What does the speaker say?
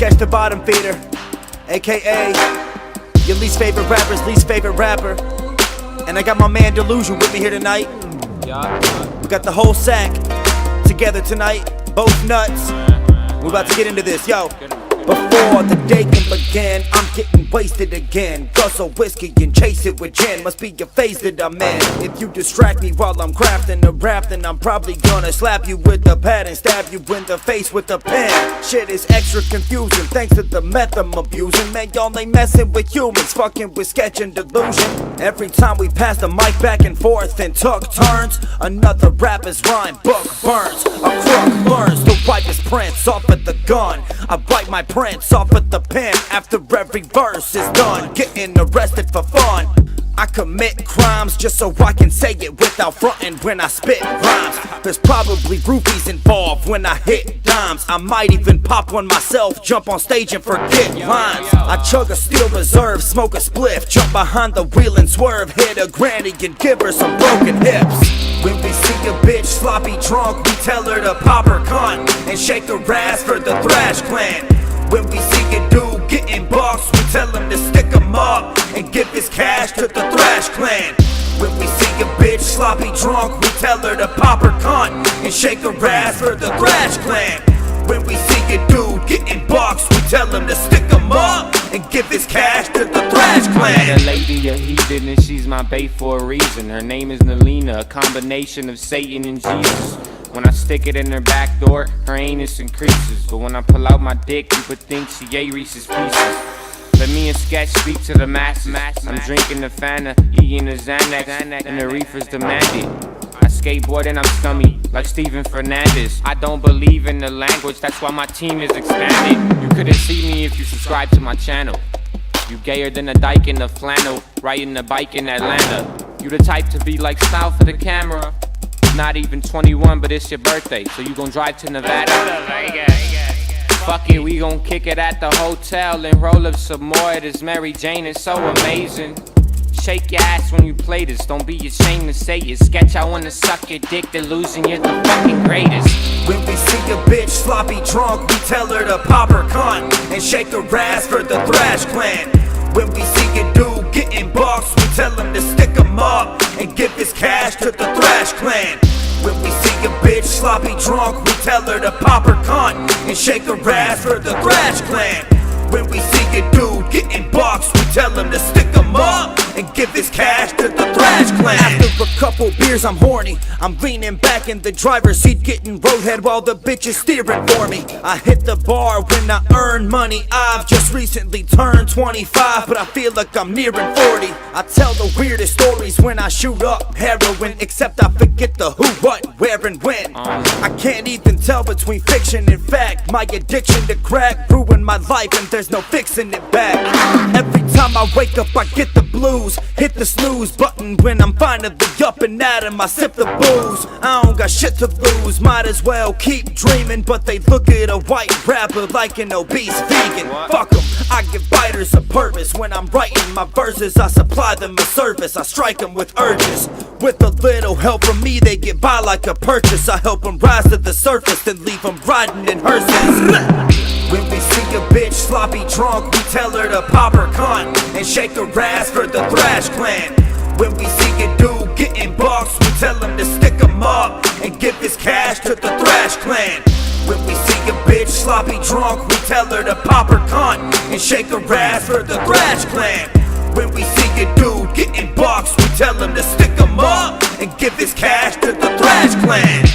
Sketch the bottom feeder, aka your least favorite rapper's least favorite rapper. And I got my man Deloosion with me here tonight. We got the whole sack together tonight, both nuts. We're about to get into this, yo. Before the day can begin, I'm getting wasted again. Guzzle whiskey and chase it with gin. Must be your face that I'm in. If you distract me while I'm crafting a rap, then I'm probably gonna slap you with the pad and stab you in the face with the pen. Shit is extra confusing thanks to the meth I'm abusing. Man, y'all ain't messing with humans, fucking with sketch and delusion. Every time we pass the mic back and forth and took turns, another rapper's rhyme book burns. A crook learns to wipe his prints off at the gun. I wipe my prints off at the pen after every verse is done. Getting arrested for fun. I commit crimes just so I can say it without fronting when I spit rhymes. There's probably roofies involved when I hit dimes. I might even pop one myself, jump on stage and forget lines. I chug a steel reserve, smoke a spliff, jump behind the wheel and swerve, hit a granny and give her some broken hips. When we see a bitch sloppy drunk, we tell her to pop her cunt and shake her ass for the Thrash Clan. When we see a dude getting bucks, we tell him to stick him up and give his cash to the Thrash Clan. When we see a bitch sloppy drunk, we tell her to pop her cunt and shake her ass for the Thrash Clan. When we see a dude getting bucks, we tell him to stick him up and give his cash to the Thrash Clan. I met a lady, a heathen, and she's my bae for a reason. Her name is Nalina, a combination of Satan and Jesus. When I stick it in her back door, her anus increases. But when I pull out my dick, you would think she ate Reese's Pieces. Let me and Sketch speak to the masses. I'm drinking the Fanta, eating the Xanax, and the reefer's demanded. I skateboard and I'm scummy, like Steven Fernandez. I don't believe in the language, that's why my team is expanded. You couldn't see me if you subscribe to my channel. You gayer than a dyke in the flannel, riding a bike in Atlanta. You the type to be like style for the camera. Not even 21, but it's your birthday, so you gon' drive to Nevada. Fuck it, we gon' kick it at the hotel and roll up some more of this Mary Jane. It's so amazing. Shake your ass when you play this, don't be ashamed to say it. Sketch, I wanna suck your dick, Deloosion, you're the fucking greatest. When we see a bitch sloppy drunk, we tell her to pop her cunt and shake her ass for the Thrash Clan. When we see a dude getting bucks, we tell him to stick him up and give his cash to the Thrash Clan. When we see a bitch sloppy drunk, we tell her to pop her cunt and shake her ass for the Thrash Clan. When we see a dude getting bucks, we tell him to stick him up and give his cash to the Thrash Clan. After a couple beers, I'm horny. I'm leaning back in the driver's seat, getting roadhead while the bitch is steering for me. I hit the bar when I earn money. I've just recently turned 25, but I feel like I'm nearing 40. I tell the weirdest stories when I shoot up heroin, except I forget the who, what, where, and when. I can't even tell between fiction and fact. My addiction to crack ruined my life, and there's no fixing it back. Every time I wake up, I get the blues. Hit the snooze button when I'm finally up and at 'em. I sip the booze. I don't got shit to lose. Might as well keep dreaming, but they look at a white rapper like an obese vegan. Fuck 'em. I give biters a purpose. When I'm writing my verses, I supply them a service. I strike them with urges. With a little help from me, they get by like a purchase. I help them rise to the surface, then leave them riding in hearses. When we see a bitch sloppy drunk, we tell her to pop her cunt and shake her ass for the Thrash Clan. When we see a dude getting bucks, we tell him to stick him up and give his cash to the Thrash Clan. When we see a bitch sloppy drunk, we tell her to pop her cunt and shake her ass for the Thrash Clan. When we see a dude getting bucks, we tell him to stick him up and give his cash to the Thrash Clan.